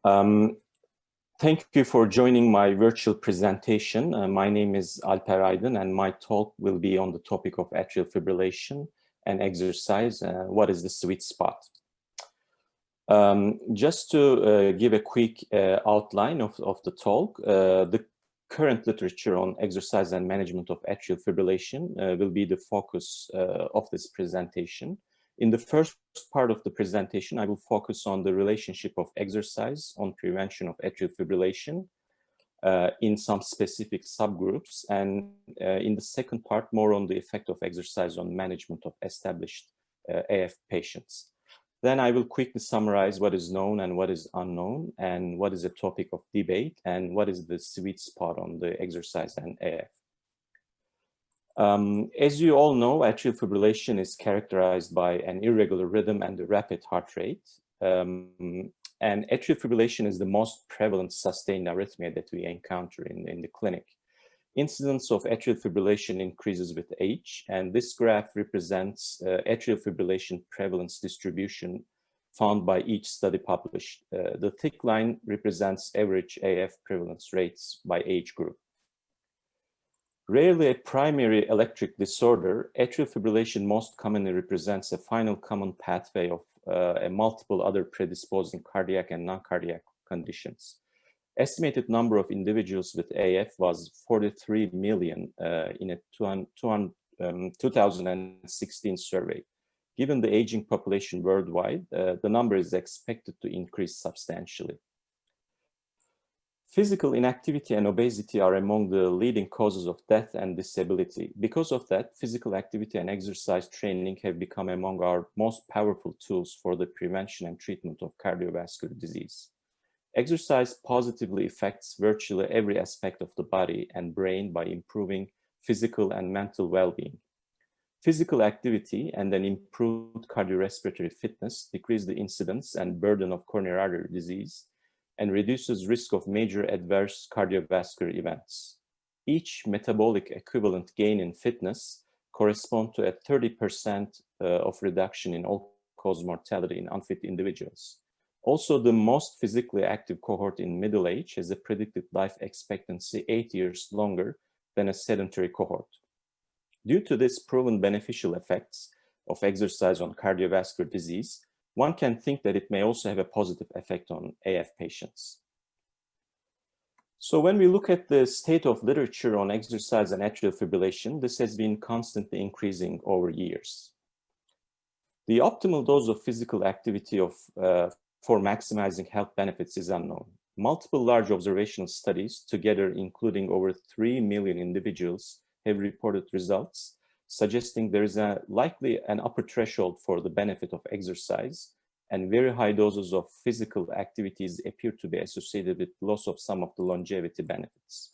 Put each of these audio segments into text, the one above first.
Um, Thank you for joining my virtual presentation. My name is Alper Aydın, and my talk will be on the topic of atrial fibrillation and exercise. What is the sweet spot? Just to give a quick outline of the talk, the current literature on exercise and management of atrial fibrillation will be the focus of this presentation. In the first part of the presentation, I will focus on the relationship of exercise on prevention of atrial fibrillation in some specific subgroups. And in the second part, more on the effect of exercise on management of established AF patients. Then I will quickly summarize what is known and what is unknown, and what is a topic of debate, and what is the sweet spot on the exercise and AF. As you all know, atrial fibrillation is characterized by an irregular rhythm and a rapid heart rate. And atrial fibrillation is the most prevalent sustained arrhythmia that we encounter in the clinic. Incidence of atrial fibrillation increases with age, and this graph represents atrial fibrillation prevalence distribution found by each study published. The thick line represents average AF prevalence rates by age group. Rarely a primary electric disorder, atrial fibrillation most commonly represents a final common pathway of multiple other predisposing cardiac and non-cardiac conditions. Estimated number of individuals with AF was 43 million in a 2016 survey. Given the aging population worldwide, the number is expected to increase substantially. Physical inactivity and obesity are among the leading causes of death and disability. Because of that, physical activity and exercise training have become among our most powerful tools for the prevention and treatment of cardiovascular disease. Exercise positively affects virtually every aspect of the body and brain by improving physical and mental well-being. Physical activity and an improved cardiorespiratory fitness decrease the incidence and burden of coronary artery disease and reduces risk of major adverse cardiovascular events. Each metabolic equivalent gain in fitness corresponds to a 30% of reduction in all-cause mortality in unfit individuals. Also, the most physically active cohort in middle age has a predicted life expectancy 8 years longer than a sedentary cohort. Due to this proven beneficial effects of exercise on cardiovascular disease, one can think that it may also have a positive effect on AF patients. So when we look at the state of literature on exercise and atrial fibrillation, this has been constantly increasing over years. The optimal dose of physical activity for maximizing health benefits is unknown. Multiple large observational studies, together including over 3 million individuals, have reported results suggesting there is likely an upper threshold for the benefit of exercise, and very high doses of physical activities appear to be associated with loss of some of the longevity benefits.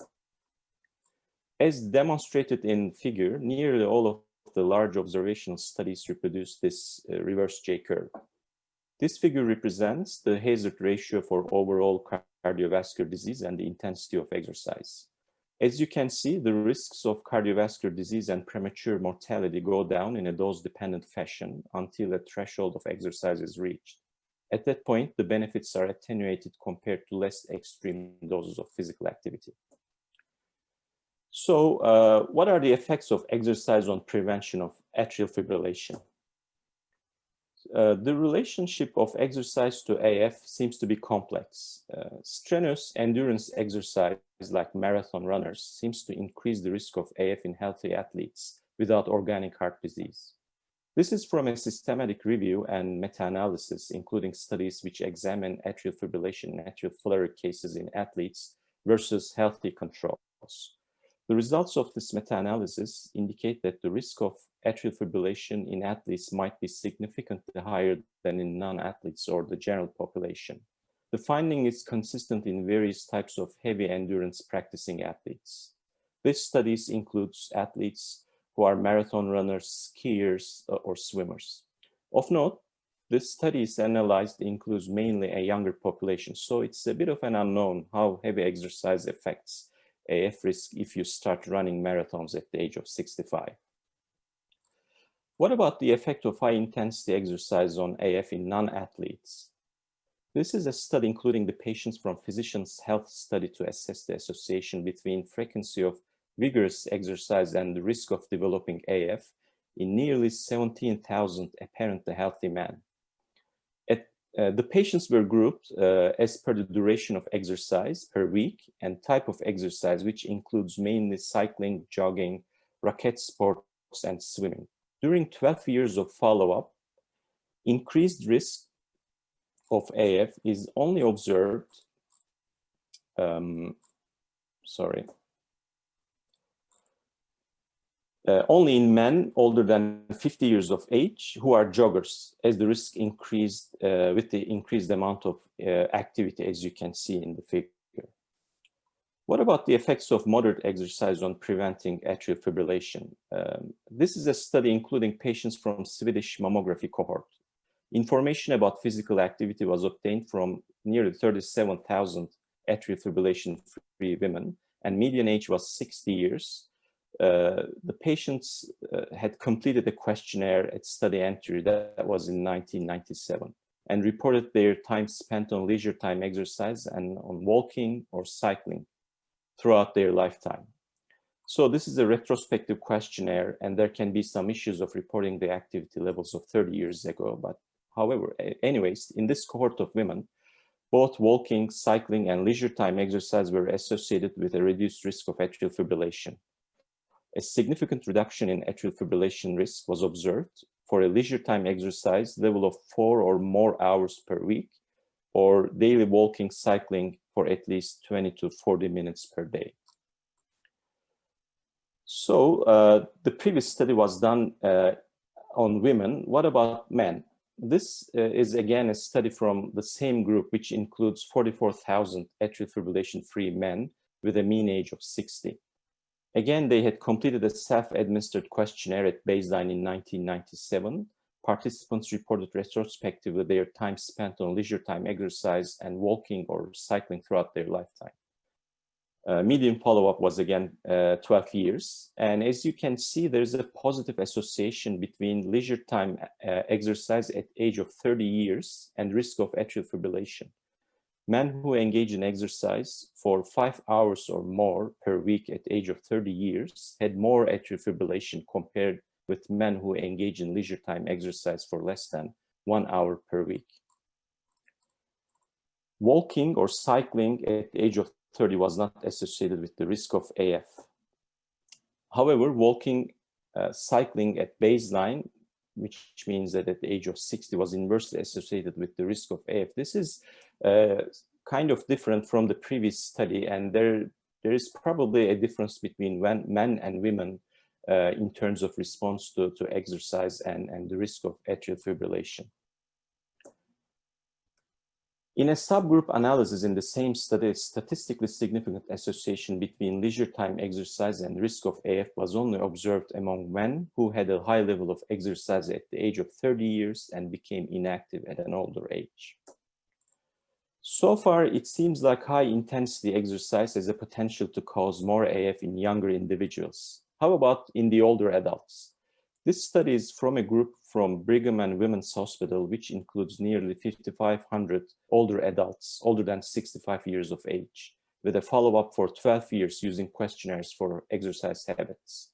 As demonstrated in figure, nearly all of the large observational studies reproduce this reverse J-curve. This figure represents the hazard ratio for overall cardiovascular disease and the intensity of exercise. As you can see, the risks of cardiovascular disease and premature mortality go down in a dose-dependent fashion until a threshold of exercise is reached. At that point, the benefits are attenuated compared to less extreme doses of physical activity. So, what are the effects of exercise on prevention of atrial fibrillation? The relationship of exercise to AF seems to be complex. Strenuous endurance exercise, like marathon runners, seems to increase the risk of AF in healthy athletes without organic heart disease. This is from a systematic review and meta-analysis, including studies which examine atrial fibrillation and atrial flutter cases in athletes versus healthy controls. The results of this meta-analysis indicate that the risk of atrial fibrillation in athletes might be significantly higher than in non-athletes or the general population. The finding is consistent in various types of heavy endurance practicing athletes. This studies includes athletes who are marathon runners, skiers, or swimmers. Of note, this study is analyzed includes mainly a younger population, so it's a bit of an unknown how heavy exercise affects AF risk if you start running marathons at the age of 65. What about the effect of high intensity exercise on AF in non-athletes? This is a study including the patients from Physicians' Health Study to assess the association between frequency of vigorous exercise and the risk of developing AF in nearly 17,000 apparently healthy men. The patients were grouped as per the duration of exercise per week and type of exercise, which includes mainly cycling, jogging, racket sports, and swimming. During 12 years of follow-up, increased risk of AF is only observed, only in men older than 50 years of age who are joggers, as the risk increased with the increased amount of activity, as you can see in the figure. What about the effects of moderate exercise on preventing atrial fibrillation? This is a study including patients from Swedish mammography cohort. Information about physical activity was obtained from nearly 37,000 atrial fibrillation-free women, and median age was 60 years. The patients had completed a questionnaire at study entry that was in 1997 and reported their time spent on leisure time exercise and on walking or cycling throughout their lifetime. So this is a retrospective questionnaire, and there can be some issues of reporting the activity levels of 30 years ago. But however, anyways, in this cohort of women, both walking, cycling, and leisure time exercise were associated with a reduced risk of atrial fibrillation. A significant reduction in atrial fibrillation risk was observed for a leisure time exercise level of 4 or more hours per week, or daily walking, cycling for at least 20 to 40 minutes per day. So the previous study was done on women. What about men? This is again a study from the same group, which includes 44,000 atrial fibrillation-free men with a mean age of 60. Again, they had completed a self-administered questionnaire at baseline in 1997. Participants reported retrospectively their time spent on leisure time exercise and walking or cycling throughout their lifetime. Median follow-up was again 12 years. And as you can see, there's a positive association between leisure time exercise at age of 30 years and risk of atrial fibrillation. Men who engage in exercise for 5 hours or more per week at age of 30 years had more atrial fibrillation compared with men who engage in leisure time exercise for less than 1 hour per week. Walking or cycling at the age of 30 was not associated with the risk of AF. However, walking, cycling at baseline, which means that at the age of 60 was inversely associated with the risk of AF. This is kind of different from the previous study, and there is probably a difference between men and women in terms of response to exercise and the risk of atrial fibrillation. In a subgroup analysis in the same study, a statistically significant association between leisure time exercise and risk of AF was only observed among men who had a high level of exercise at the age of 30 years and became inactive at an older age. So far, it seems like high-intensity exercise has a potential to cause more AF in younger individuals. How about in the older adults? This study is from a group from Brigham and Women's Hospital, which includes nearly 5,500 older adults, older than 65 years of age, with a follow-up for 12 years using questionnaires for exercise habits.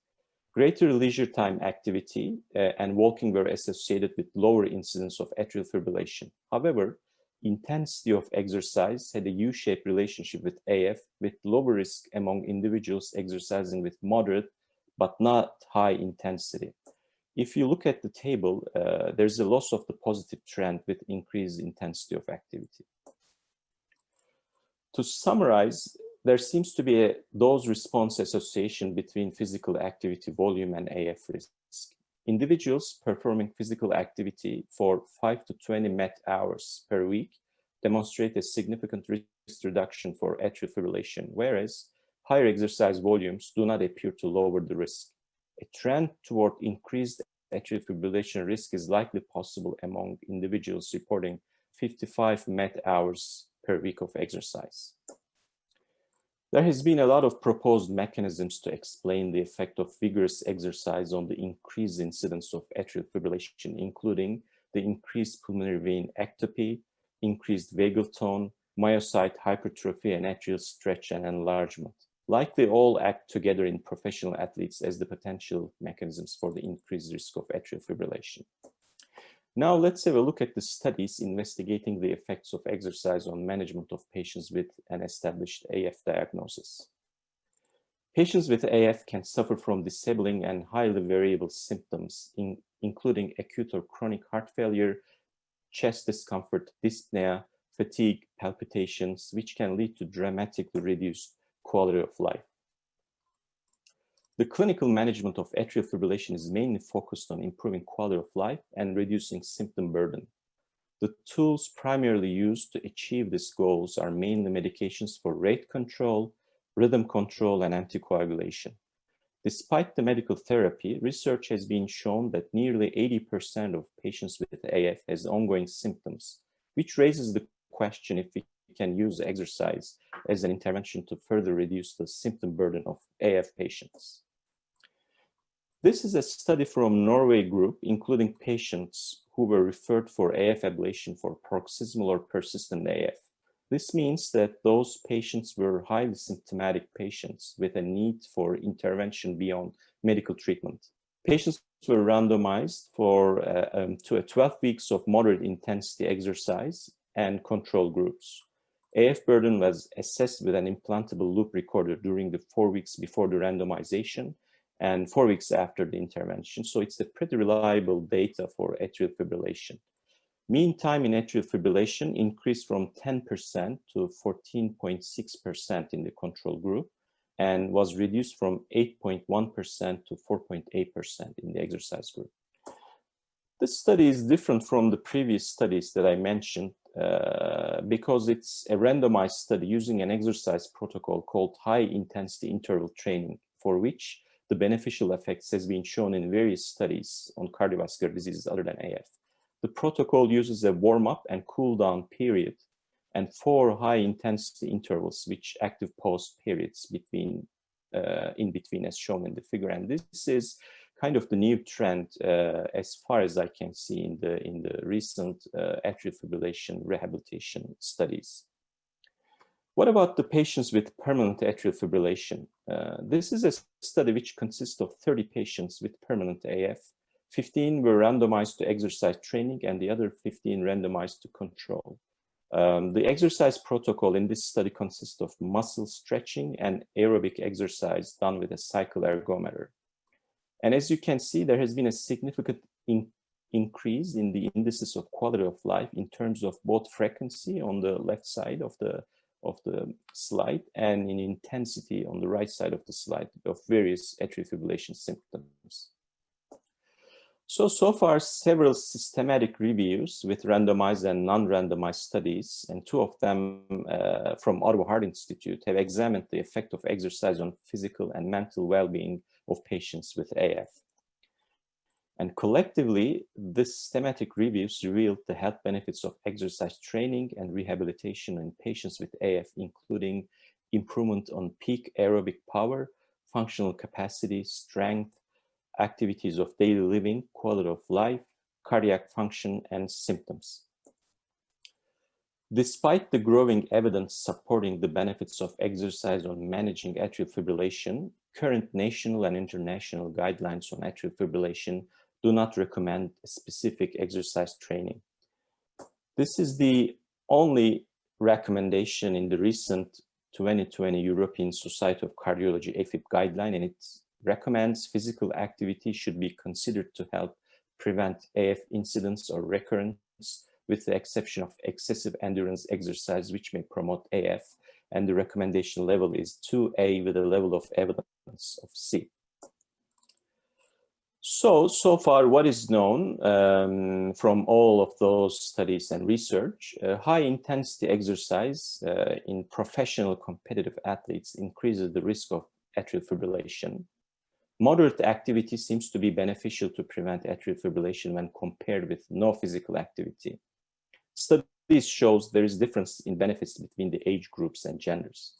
Greater leisure time activity and walking were associated with lower incidence of atrial fibrillation. However, intensity of exercise had a U-shaped relationship with AF, with lower risk among individuals exercising with moderate but not high intensity. If you look at the table, there's a loss of the positive trend with increased intensity of activity. To summarize, there seems to be a dose-response association between physical activity volume and AF risk. Individuals performing physical activity for 5 to 20 MET hours per week demonstrate a significant risk reduction for atrial fibrillation, whereas higher exercise volumes do not appear to lower the risk. A trend toward increased atrial fibrillation risk is likely possible among individuals reporting 55 MET hours per week of exercise. There has been a lot of proposed mechanisms to explain the effect of vigorous exercise on the increased incidence of atrial fibrillation, including the increased pulmonary vein ectopy, increased vagal tone, myocyte hypertrophy, and atrial stretch and enlargement. Likely all act together in professional athletes as the potential mechanisms for the increased risk of atrial fibrillation. Now let's have a look at the studies investigating the effects of exercise on management of patients with an established AF diagnosis. Patients with AF can suffer from disabling and highly variable symptoms, including acute or chronic heart failure, chest discomfort, dyspnea, fatigue, palpitations, which can lead to dramatically reduced quality of life. The clinical management of atrial fibrillation is mainly focused on improving quality of life and reducing symptom burden. The tools primarily used to achieve these goals are mainly medications for rate control, rhythm control, and anticoagulation. Despite the medical therapy, research has been shown that nearly 80% of patients with AF has ongoing symptoms, which raises the question if we can use exercise as an intervention to further reduce the symptom burden of AF patients. This is a study from Norway group, including patients who were referred for AF ablation for paroxysmal or persistent AF. This means that those patients were highly symptomatic patients with a need for intervention beyond medical treatment. Patients were randomized to 12 weeks of moderate intensity exercise and control groups. AF burden was assessed with an implantable loop recorder during the 4 weeks before the randomization and 4 weeks after the intervention. So it's a pretty reliable data for atrial fibrillation. Mean time in atrial fibrillation increased from 10% to 14.6% in the control group and was reduced from 8.1% to 4.8% in the exercise group. This study is different from the previous studies that I mentioned because it's a randomized study using an exercise protocol called high-intensity interval training, for which the beneficial effects has been shown in various studies on cardiovascular diseases other than AF. The protocol uses a warm-up and cool-down period and 4 high-intensity intervals, which active pause periods in between as shown in the figure. And this is kind of the new trend as far as I can see in the recent atrial fibrillation rehabilitation studies. What about the patients with permanent atrial fibrillation? This is a study which consists of 30 patients with permanent AF. 15 were randomized to exercise training and the other 15 randomized to control. The exercise protocol in this study consists of muscle stretching and aerobic exercise done with a cycle ergometer. And as you can see, there has been a significant increase in the indices of quality of life in terms of both frequency on the left side of the slide and in intensity on the right side of the slide of various atrial fibrillation symptoms. So far, several systematic reviews with randomized and non-randomized studies, and 2 of them from Ottawa Heart Institute, have examined the effect of exercise on physical and mental well-being of patients with AF. And collectively, these systematic reviews revealed the health benefits of exercise training and rehabilitation in patients with AF, including improvement on peak aerobic power, functional capacity, strength, activities of daily living, quality of life, cardiac function, and symptoms. Despite the growing evidence supporting the benefits of exercise on managing atrial fibrillation, current national and international guidelines on atrial fibrillation do not recommend specific exercise training. This is the only recommendation in the recent 2020 European Society of Cardiology Afib guideline, and it recommends physical activity should be considered to help prevent AF incidence or recurrence, with the exception of excessive endurance exercise, which may promote AF, and the recommendation level is 2A with a level of evidence of C. So far, what is known from all of those studies and research, high-intensity exercise in professional competitive athletes increases the risk of atrial fibrillation. Moderate activity seems to be beneficial to prevent atrial fibrillation when compared with no physical activity. Studies shows there is difference in benefits between the age groups and genders.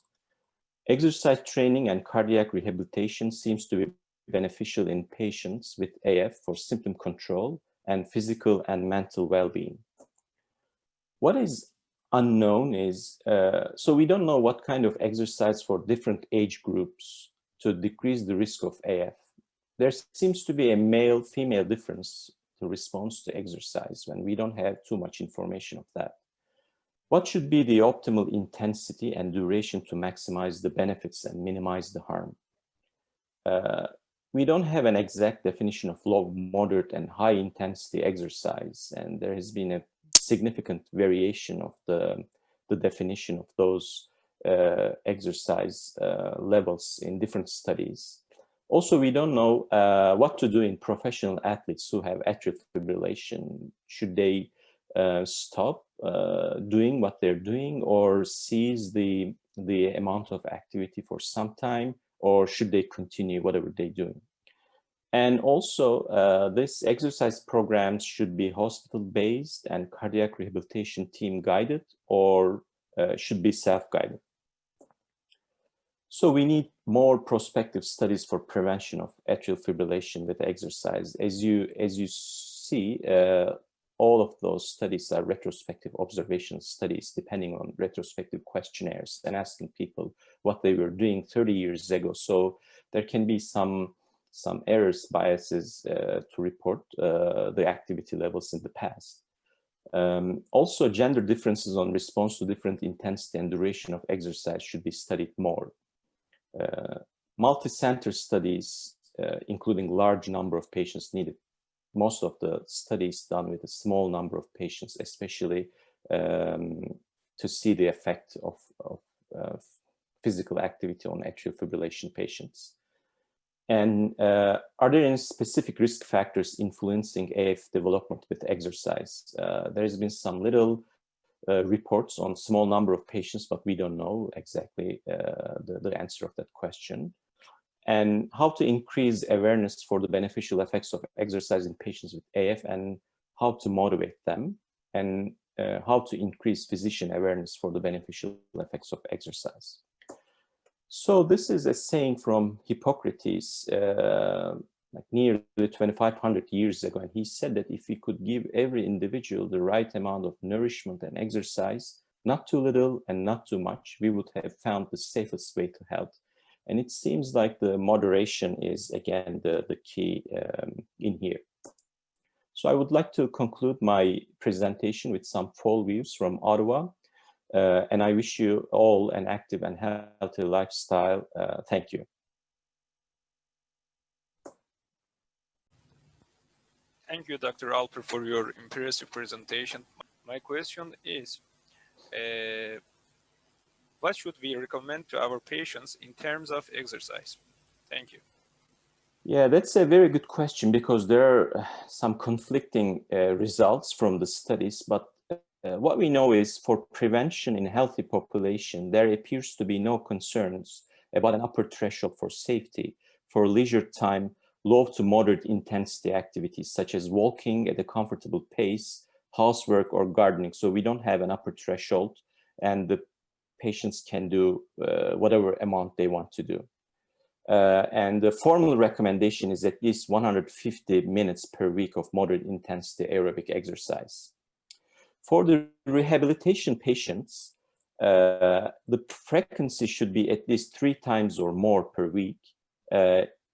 Exercise training and cardiac rehabilitation seems to be beneficial in patients with AF for symptom control and physical and mental well-being. What is unknown is, so we don't know what kind of exercise for different age groups to decrease the risk of AF. There seems to be a male-female difference to response to exercise when we don't have too much information of that. What should be the optimal intensity and duration to maximize the benefits and minimize the harm? We don't have an exact definition of low, moderate, and high intensity exercise, and there has been a significant variation of the definition of those exercise levels in different studies. Also, we don't know what to do in professional athletes who have atrial fibrillation. Should they stop doing what they're doing or cease the amount of activity for some time, or should they continue whatever they're doing? And also, this exercise programs should be hospital-based and cardiac rehabilitation team guided, or should be self-guided. So we need more prospective studies for prevention of atrial fibrillation with exercise. As you see, all of those studies are retrospective observational studies, depending on retrospective questionnaires and asking people what they were doing 30 years ago. So there can be some errors, biases to report the activity levels in the past. Also, gender differences on response to different intensity and duration of exercise should be studied more. Multi-center studies, including large number of patients needed. Most of the studies done with a small number of patients, especially to see the effect of physical activity on atrial fibrillation patients. And are there any specific risk factors influencing AF development with exercise? There has been some little reports on small number of patients, but we don't know exactly the answer of that question. And how to increase awareness for the beneficial effects of exercise in patients with AF, and how to motivate them, and how to increase physician awareness for the beneficial effects of exercise. So this is a saying from Hippocrates, like nearly 2,500 years ago, and he said that if we could give every individual the right amount of nourishment and exercise, not too little and not too much, we would have found the safest way to health. And it seems like the moderation is, again, the key in here. So I would like to conclude my presentation with some fall views from Ottawa. And I wish you all an active and healthy lifestyle. Thank you. Thank you, Dr. Alper, for your impressive presentation. My question is, what should we recommend to our patients in terms of exercise? Thank you. Yeah, that's a very good question, because there are some conflicting results from the studies. But what we know is, for prevention in healthy population, there appears to be no concerns about an upper threshold for safety for leisure time, low to moderate intensity activities such as walking at a comfortable pace, housework, or gardening. So we don't have an upper threshold, and the patients can do whatever amount they want to do. And the formal recommendation is at least 150 minutes per week of moderate intensity aerobic exercise. For the rehabilitation patients, the frequency should be at least 3 times or more per week.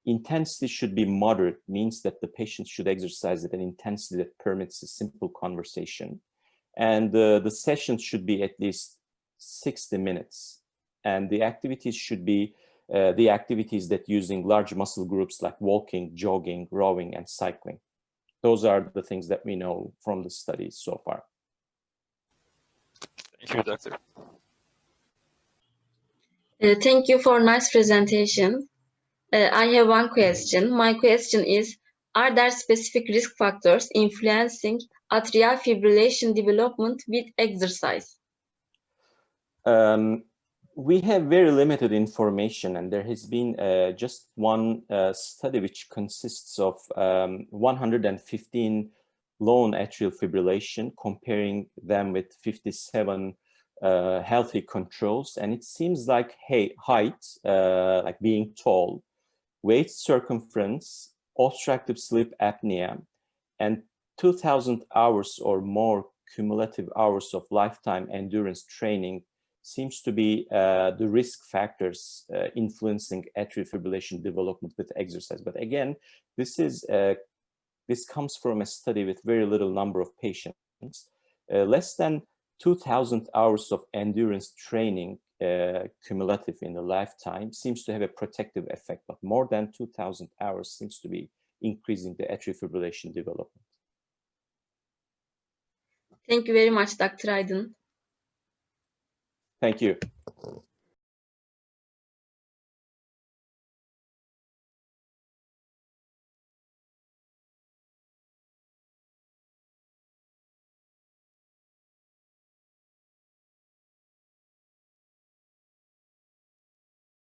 Intensity should be moderate, means that the patient should exercise at an intensity that permits a simple conversation. And the sessions should be at least 60 minutes. And the activities should be the activities that using large muscle groups like walking, jogging, rowing, and cycling. Those are the things that we know from the studies so far. Thank you, Doctor. Thank you for nice presentation. I have one question. My question is, are there specific risk factors influencing atrial fibrillation development with exercise? We have very limited information, and there has been just one study which consists of 115 lone atrial fibrillation, comparing them with 57 healthy controls. And it seems like height, like being tall, waist circumference, obstructive sleep apnea, and 2,000 hours or more cumulative hours of lifetime endurance training seems to be the risk factors influencing atrial fibrillation development with exercise. But again, this comes from a study with very little number of patients. Less than 2,000 hours of endurance training cumulative in the lifetime seems to have a protective effect, but more than 2,000 hours seems to be increasing the atrial fibrillation development. Thank you very much, Dr. Aydın. Thank you.